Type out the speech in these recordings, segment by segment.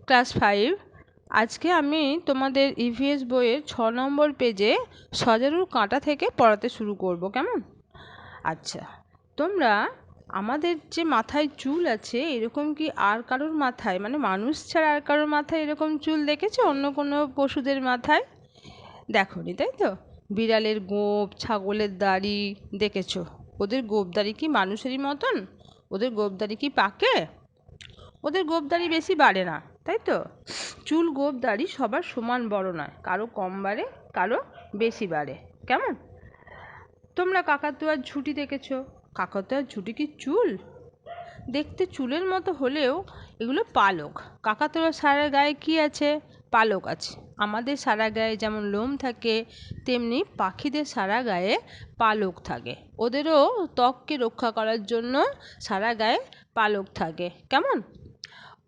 Class 5 আজকে আমি তোমাদের ইভিএস বইয়ের 6 নম্বর পেজে সজারুর কাঁটা থেকে পড়াতে শুরু করব। কেমন? আচ্ছা, তোমরা আমাদের যে মাথায় চুল আছে এরকম কি আর কারোর মাথায়, মানে মানুষ ছাড়া আর কারোর মাথায় এরকম চুল দেখেছো অন্য কোনো পশুদের মাথায়? দেখোনি, তাই তো? বিড়ালের গোঁফ, ছাগলের দাড়ি দেখেছো? ওদের গোঁফ দাড়ি কি মানুষেরই মতন? ওদের গোঁফ দাড়ি কি পাকে? ওদের গোঁফ দাড়ি বেশি বাড়ে না, তাই তো? চুল গোঁফ দাড়ি সবার সমান বড় নয়, কারো কম বাড়ে, কারো বেশি বাড়ে। কেমন? তোমরা কাকাতুয়ার ঝুঁটি দেখেছো? কাকাতুয়ার ঝুঁটি কি চুল? দেখতে চুলের মতো হলেও এগুলো পালক। কাকাতুয়ার সারা গায়ে কি আছে? পালক আছে। আমাদের সারা গায়ে যেমন লোম থাকে, তেমনি পাখিদের সারা গায়ে পালক থাকে। ওদেরও ত্বককে রক্ষা করার জন্য সারা গায়ে পালক থাকে। কেমন?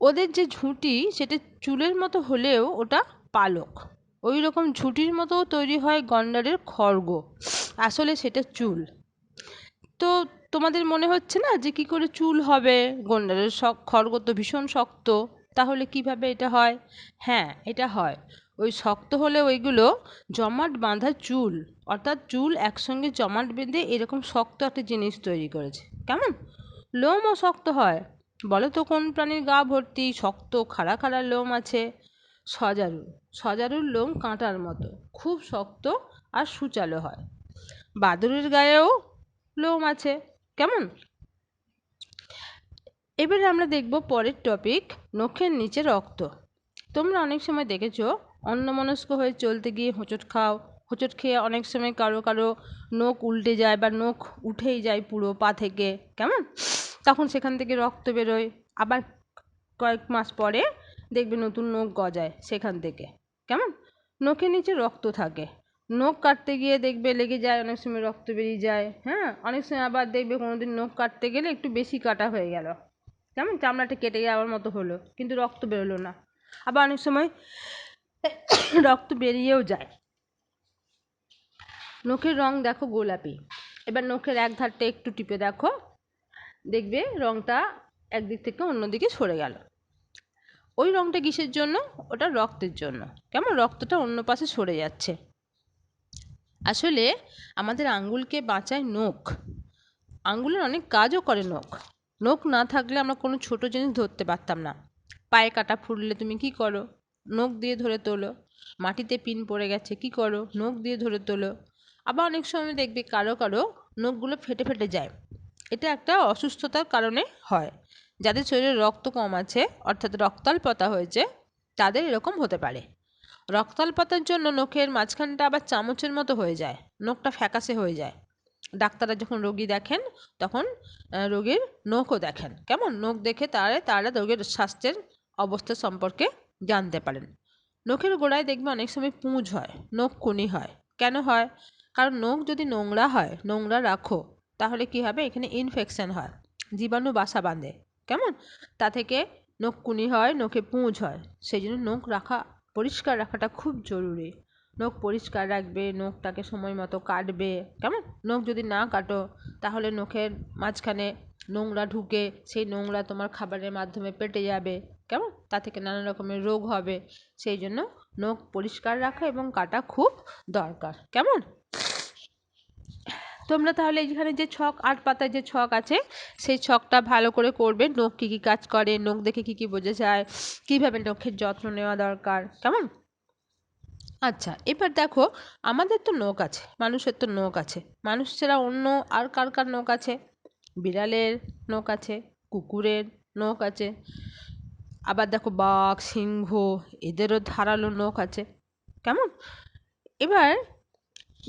ওদের যে ঝুঁটি সেটা চুলের মতো হলেও ওটা পালক। ওই রকম ঝুঁটির মতো তৈরি হয় গন্ডারের খড়গ, আসলে সেটা চুল। তো তোমাদের মনে হচ্ছে না যে কি করে চুল হবে? গন্ডারের খড়গ তো ভীষণ শক্ত, তাহলে কিভাবে এটা হয়? হ্যাঁ, এটা হয় ওই শক্ত হলে ওইগুলো জমাট বাঁধা চুল, অর্থাৎ চুল একসঙ্গে জমাট বেঁধে এরকম শক্ত একটা জিনিস তৈরি করেছে। কেমন? লোমও শক্ত হয়। বলো তো কোন প্রাণীর গা ভর্তি শক্ত খাড়া খাড়া লোম আছে? সজারু। সজারুর লোম কাঁটার মতো, খুব শক্ত আর সূচালো হয়। বাদুড়ের গায়েও লোম আছে। কেমন? এবারে আমরা দেখব পরের টপিক, নখের নিচে রক্ত। তোমরা অনেক সময় দেখেছো অন্যমনস্ক হয়ে চলতে গিয়ে হোঁচট খাও। হোঁচট খেয়ে অনেক সময় কারো কারো নখ উল্টে যায় বা নখ উঠেই যায় পুরো পা থেকে। কেমন? তখন সেখান থেকে রক্ত বেরোয়। আবার কয়েক মাস পরে দেখবে নতুন নখ গজায় সেখান থেকে। কেমন? নখের নিচে রক্ত থাকে। নখ কাটতে গিয়ে দেখবে লেগে যায়, অনেক সময় রক্ত বেরিয়ে যায়। হ্যাঁ, অনেক সময় আবার দেখবে কোনোদিন নখ কাটতে গেলে একটু বেশি কাটা হয়ে গেল, কেমন চামড়াটা কেটে যাওয়ার মতো হলো, কিন্তু রক্ত বেরোলো না। আবার অনেক সময় রক্ত বেরিয়েও যায়। নখের রং দেখো গোলাপি। এবার নখের এক ধারটা একটু টিপে দেখো, দেখবে রংটা একদিক থেকে অন্যদিকে সরে গেল। ওই রংটা কিসের জন্য? ওটা রক্তের জন্য। কেমন? রক্তটা অন্য পাশে সরে যাচ্ছে। আসলে আমাদের আঙ্গুলকে বাঁচায় নখ। আঙ্গুলের অনেক কাজও করে নখ। নখ না থাকলে আমরা কোনো ছোট জিনিস ধরতে পারতাম না। পায়ে কাটা ফুটলে তুমি কি করো? নখ দিয়ে ধরে তোলো। মাটিতে পিন পড়ে গেছে, কি করো? নখ দিয়ে ধরে তোলো। আবার অনেক সময় দেখবে কারো কারো নখগুলো ফেটে ফেটে যায়। এটা একটা অসুস্থতার কারণে হয়। যাদের শরীরে রক্ত কম আছে, অর্থাৎ রক্তাল্পতা হয়েছে, তাদের এরকম হতে পারে। রক্তাল্পতার জন্য নখের মাঝখানটা আবার চামচের মতো হয়ে যায়, নখটা ফ্যাকাশে হয়ে যায়। ডাক্তাররা যখন রোগী দেখেন তখন রোগীর নখও দেখেন। কেমন? নখ দেখে তারা রোগীর স্বাস্থ্যের অবস্থা সম্পর্কে জানতে পারেন। নখের গোড়ায় দেখবে অনেক সময় পুঁজ হয়, নখ কুনি হয়। কেন হয়? কারণ নখ যদি নোংরা হয়, নোংরা রাখো, তাহলে কি হবে? এখানে ইনফেকশন হয়, জীবাণু বাসা বাঁধে। কেমন? তা থেকে নখ কুনি হয়, নখে পুঁজ হয়। সেই জন্য নখ পরিষ্কার রাখাটা খুব জরুরি। নখ পরিষ্কার রাখবে, নখটাকে সময় মতো কাটবে। কেমন? নখ যদি না কাটো তাহলে নখের মাঝখানে নোংরা ঢুকে সেই নোংরা তোমার খাবারের মাধ্যমে পেটে যাবে। কেমন? তা থেকে নানা রকমের রোগ হবে। সেই জন্য নখ পরিষ্কার রাখা এবং কাটা খুব দরকার। কেমন? তোমরা তাহলে এখানে যে ছক, 8 পাতায় যে ছক আছে সেই ছকটা ভালো করে করবে। নখ কী কী কাজ করে, নখ দেখে কী কী বোঝা যায়, কীভাবে নখের যত্ন নেওয়া দরকার। কেমন? আচ্ছা, এবার দেখো, আমাদের তো নখ আছে, মানুষের তো নখ আছে। মানুষ ছাড়া অন্য আর কার কার নখ আছে? বিড়ালের নখ আছে, কুকুরের নখ আছে। আবার দেখো বাঘ, সিংহ, এদেরও ধারালো নখ আছে। কেমন? এবার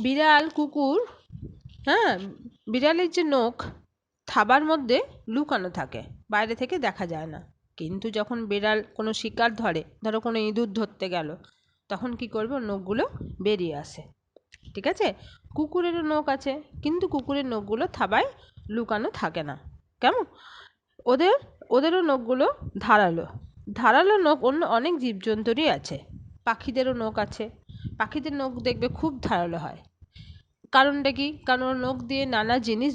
বিড়াল, কুকুর, হ্যাঁ, বিড়ালের যে নখ থাবার মধ্যে লুকানো থাকে, বাইরে থেকে দেখা যায় না। কিন্তু যখন বিড়াল কোনো শিকার ধরে, ধরো কোনো ইঁদুর ধরতে গেল, তখন কি করবে? ওর নখগুলো বেরিয়ে আসে। ঠিক আছে? কুকুরেরও নখ আছে, কিন্তু কুকুরের নখগুলো থাবায় লুকানো থাকে না। কেমন? ওদের ওদেরও নখগুলো ধারালো। ধারালো নখ অন্য অনেক জীবজন্তুরই আছে। পাখিদেরও নখ আছে। পাখিদের নখ দেখবে খুব ধারালো হয়। কারণটা কি? কারণ ওর নখ দিয়ে নানা জিনিস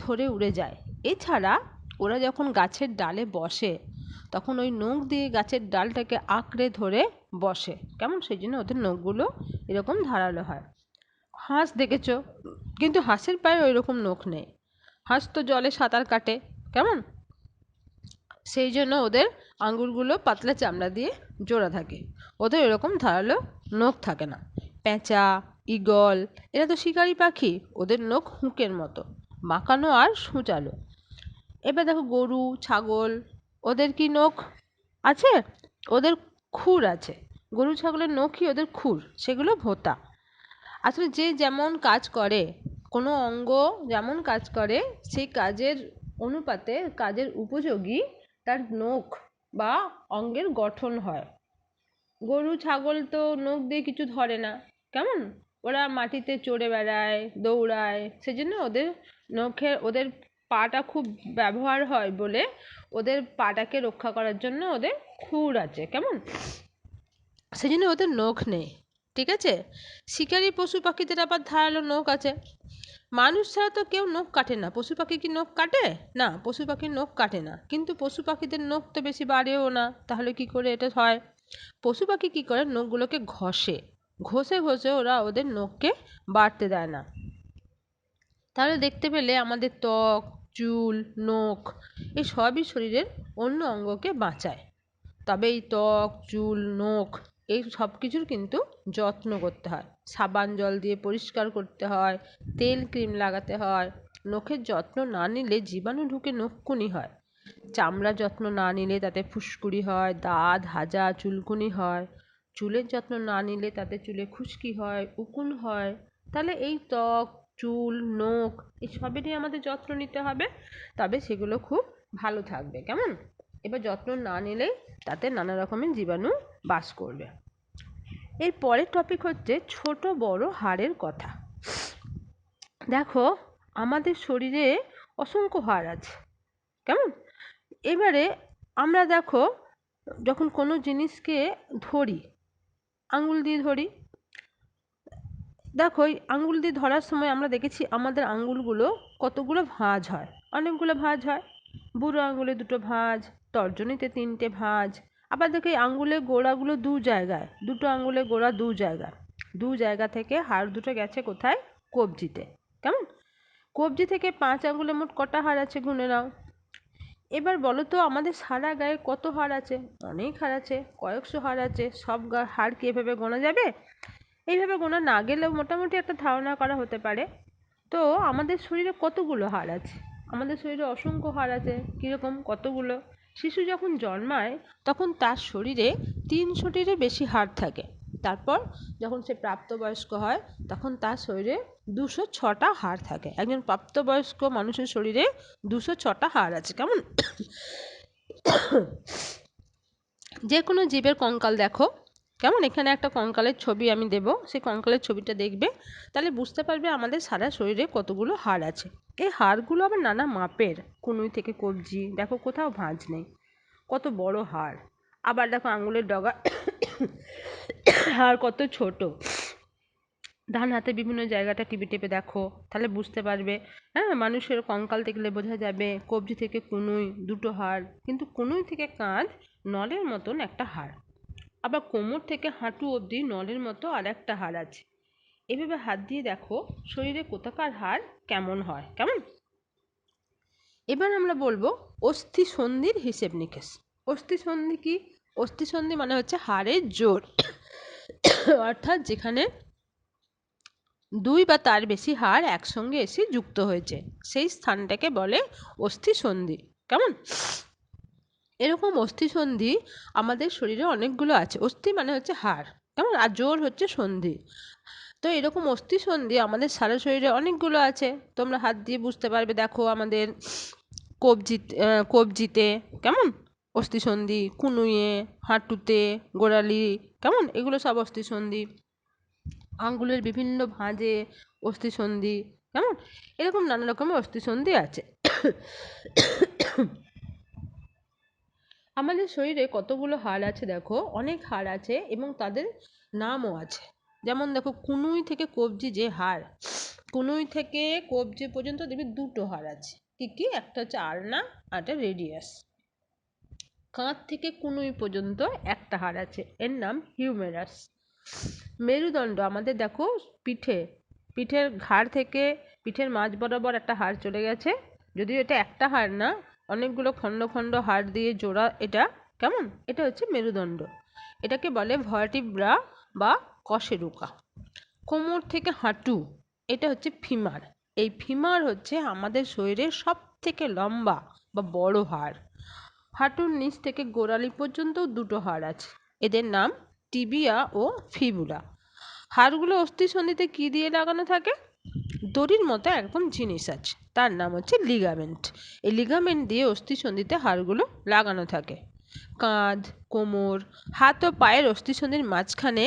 ধরে উড়ে যায়। এছাড়া ওরা যখন গাছের ডালে বসে তখন ওই নখ দিয়ে গাছের ডালটাকে আঁকড়ে ধরে বসে, কেমন? সেই জন্য ওদের নখগুলো এরকম ধারালো হয়। হাঁস দেখেছো, কিন্তু হাঁসের পায়ে ওই রকম নখ নেই। হাঁস তো জলে সাঁতার কাটে, কেমন? সেই জন্য ওদের আঙুলগুলো পাতলা চামড়া দিয়ে জোড়া থাকে, ওদের এরকম ধারালো নখ থাকে না। পেঁচা, ঈগল, এরা তো শিকারী পাখি, ওদের নখ হুঁকের মতো বাঁকানো আর সূচালো। এবার দেখো গরু, ছাগল, ওদের কি নখ আছে? ওদের খুর আছে। গরু ছাগলের নখই ওদের খুর, সেগুলো ভোঁতা। আসলে যে যেমন কাজ করে, কোনো অঙ্গ যেমন কাজ করে, সেই কাজের অনুপাতে, কাজের উপযোগী তার নখ বা অঙ্গের গঠন হয়। গরু ছাগল তো নখ দিয়ে কিছু ধরে না, কেমন? ওরা মাটিতে চড়ে বেড়ায়, দৌড়ায়, সেজন্য ওদের নখের, ওদের পাটা খুব ব্যবহার হয় বলে ওদের পাটাকে রক্ষা করার জন্য ওদের খুর আছে, কেমন? সেজন্য ওদের নখ নেই, ঠিক আছে? শিকারী পশু পাখিদের আবার ধারালো নখ আছে। মানুষ ছাড়া তো কেউ নখ কাটে না। পশু পাখি কি নখ কাটে? না, পশু পাখির নখ কাটে না, কিন্তু পশু পাখিদের নখ তো বেশি বাড়েও না। তাহলে কি করে এটা হয়? পশু পাখি কি করে, নখগুলোকে ঘষে ঘষে ঘষে ওরা ওদের নখকে বাড়তে দেয় না। তাহলে দেখতে পেলে আমাদের ত্বক, চুল, নখ, এই সবই শরীরের অন্য অঙ্গকে বাঁচায়। তবে এই ত্বক, চুল, নখ, এই সব কিছুর কিন্তু যত্ন করতে হয়। সাবান জল দিয়ে পরিষ্কার করতে হয়, তেল ক্রিম লাগাতে হয়। নখের যত্ন না নিলে জীবাণু ঢুকে নখকুনি হয়। চামড়ার যত্ন না নিলে তাতে ফুসকুড়ি হয়, দাঁত, হাজা, চুলকুনি হয়। চুলের যত্ন না নিলে তাতে চুলে খুশকি হয়, উকুন হয়। তাহলে এই ত্বক, চুল, নখ, এই সবেরই আমাদের যত্ন নিতে হবে, তবে সেগুলো খুব ভালো থাকবে, কেমন? এবার যত্ন না নিলেই তাতে নানা রকমের জীবাণু বাস করবে। এর পরের টপিক হচ্ছে ছোট বড় হাড়ের কথা। দেখো, আমাদের শরীরে অসংখ্য হাড় আছে, কেমন? এবারে আমরা দেখো, যখন কোনো জিনিসকে ধরি, আঙুল দিয়ে ধরি, দেখো এই আঙুল দিয়ে ধরার সময় আমরা দেখেছি আমাদের আঙুলগুলো কতগুলো ভাঁজ হয়, অনেকগুলো ভাঁজ হয়। বুড়ো আঙুলে দুটো ভাঁজ, তর্জনীতে তিনটে ভাঁজ। আবার দেখো এই আঙুলের গোড়াগুলো দু জায়গায়, দুটো আঙুলের গোড়া দু জায়গায়, দু জায়গা থেকে হাড় দুটো গেছে কোথায়? কবজিতে, কেমন? কবজি থেকে 5 আঙুলে মোট কটা হাড় আছে গুনে নাও। এবার বলো তো, আমাদের সারা গায়ে কত হাড় আছে? অনেক হাড় আছে, কয়েকশো হাড় আছে। সব হাড় কি এভাবে গোনা যাবে? এইভাবে গোনা না গেলেও মোটামুটি একটা ধারণা করা হতে পারে। তো আমাদের শরীরে কতগুলো হাড় আছে? আমাদের শরীরে অসংখ্য হাড় আছে। কীরকম? কতগুলো? শিশু যখন জন্মায় তখন তার শরীরে 300টিরও বেশি হাড় থাকে। তারপর যখন সে প্রাপ্তবয়স্ক হয় তখন তার শরীরে 206টা হাড় থাকে। একজন প্রাপ্তবয়স্ক মানুষের শরীরে 206টা হাড় আছে, কেমন? যে কোনো জীবের কঙ্কাল দেখো, কেমন? এখানে একটা কঙ্কালের ছবি আমি দেব, সেই কঙ্কালের ছবিটা দেখবে, তাহলে বুঝতে পারবে আমাদের সারা শরীরে কতগুলো হাড় আছে। এই হাড়গুলো আবার নানা মাপের, কনুই থেকে কবজি, দেখো কোথাও ভাঁজ নেই, কত বড় হাড়। আবার দেখো আঙুলের ডগা হাড় কত ছোট। ডান হাতে বিভিন্ন জায়গাটা টিপে টিপে দেখো, তাহলে বুঝতে পারবে। হ্যাঁ, মানুষের কঙ্কাল দেখলে বোঝা যাবে কবজি থেকে কনুই দুটো হাড়, কিন্তু কনুই থেকে কাঁধ নলের মতন একটা হাড়। আবার কোমর থেকে হাঁটু অবধি নলের মতো আর একটা হাড় আছে। এভাবে হাত দিয়ে দেখো শরীরে কোথাকার হাড় কেমন হয়, কেমন? এবার আমরা বলবো অস্থি সন্ধির হিসেব নিকেশ। অস্থি সন্ধি কি? অস্থি সন্ধি মানে হচ্ছে হাড়ের জোড়, অর্থাৎ যেখানে দুই বা তার বেশি হাড় একসঙ্গে এসে যুক্ত হয়েছে, সেই স্থানটাকে বলে অস্থি সন্ধি, কেমন? এরকম অস্থি সন্ধি আমাদের শরীরে অনেকগুলো আছে। অস্থি মানে হচ্ছে হাড়, কেমন? আর জোড় হচ্ছে সন্ধি। তো এরকম অস্থি সন্ধি আমাদের সারা শরীরে অনেকগুলো আছে। তোমরা হাত দিয়ে বুঝতে পারবে, দেখো আমাদের কবজিতে, কেমন? অস্থি সন্ধি, কনুইয়ে, হাঁটুতে, গোড়ালি, কেমন? এগুলো সব অস্থি সন্ধি। আঙ্গুলের বিভিন্ন ভাঁজে অস্থি সন্ধি, কেমন? এরকম নানা রকমের অস্থি সন্ধি আছে। আমাদের শরীরে কতগুলো হাড় আছে দেখো, অনেক হাড় আছে এবং তাদের নামও আছে। যেমন দেখো কনুই থেকে কবজি যে হাড়, কনুই থেকে কবজি পর্যন্ত দেখবি দুটো হাড় আছে। কি কি? একটা হচ্ছে আলনা আর একটা রেডিয়াস। কাঁধ থেকে কনুই পর্যন্ত একটা হাড় আছে, এর নাম হিউমেরাস। মেরুদণ্ড আমাদের দেখো পিঠের ঘাড় থেকে পিঠের মাঝ বরাবর একটা হাড় চলে গেছে, যদিও এটা একটা হাড় না, অনেকগুলো খণ্ড খণ্ড হাড় দিয়ে জোড়া এটা, কেমন? এটা হচ্ছে মেরুদণ্ড, এটাকে বলে ভার্টিব্রা বা কশেরুকা। কোমর থেকে হাঁটু, এটা হচ্ছে ফিমার। এই ফিমার হচ্ছে আমাদের শরীরের সব থেকে লম্বা বা বড় হাড়। হাঁটুর নিচ থেকে গোড়ালি পর্যন্ত দুটো হাড় আছে, এদের নাম টিবিয়া ও ফিবুলা। হাড়গুলো অস্থিসন্ধিতে কি দিয়ে লাগানো থাকে? দড়ির মতো একদম জিনিস আছে, তার নাম হচ্ছে লিগামেন্ট। এই লিগামেন্ট দিয়ে অস্থিসন্ধিতে হাড়গুলো লাগানো থাকে। কাঁধ, কোমর, হাত ও পায়ের অস্থিসন্ধির মাঝখানে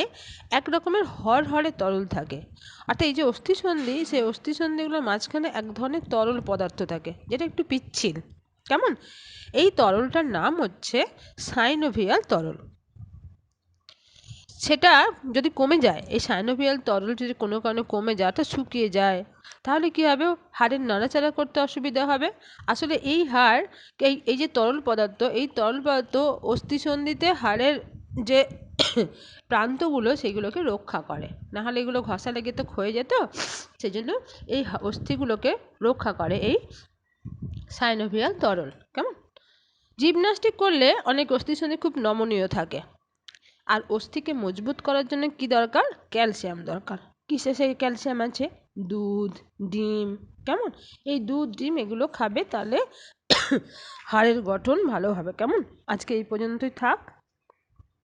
এক রকমের হরহরে তরল থাকে। অর্থাৎ এই যে অস্থিসন্ধি, সেই অস্থিসন্ধিগুলোর মাঝখানে এক ধরনের তরল পদার্থ থাকে, যেটা একটু পিচ্ছিল, কেমন? এই তরলটার নাম হচ্ছে সাইনোভিয়াল তরল। সেটা যদি কমে যায়, এই সাইনোভিয়াল তরল যদি কোনো কারণে কমে যায়, অর্থাৎ শুকিয়ে যায়, তাহলে কী হবে? হাড়ের নাড়াচাড়া করতে অসুবিধা হবে। আসলে এই হাড়, এই যে তরল পদার্থ, এই তরল পদার্থ অস্থিসন্ধিতে হাড়ের যে প্রান্তগুলো সেগুলোকে রক্ষা করে, নাহলে এগুলো ঘষা লেগে তো ক্ষয়ে যেত। সেই জন্য এই অস্থিগুলোকে রক্ষা করে এই সাইনোভিয়াল তরল, কেমন? জিমন্যাস্টিক করলে অনেক অস্থিসন্ধি খুব নমনীয় থাকে। আর অস্থিকে মজবুত করার জন্য কি দরকার? ক্যালসিয়াম দরকার। কিসে সেই ক্যালসিয়াম আছে? দুধ, ডিম, কেমন? এই দুধ, ডিম এগুলো খাবে, তাহলে হাড়ের গঠন ভালো হবে, কেমন? আজকে এই পর্যন্তই থাক।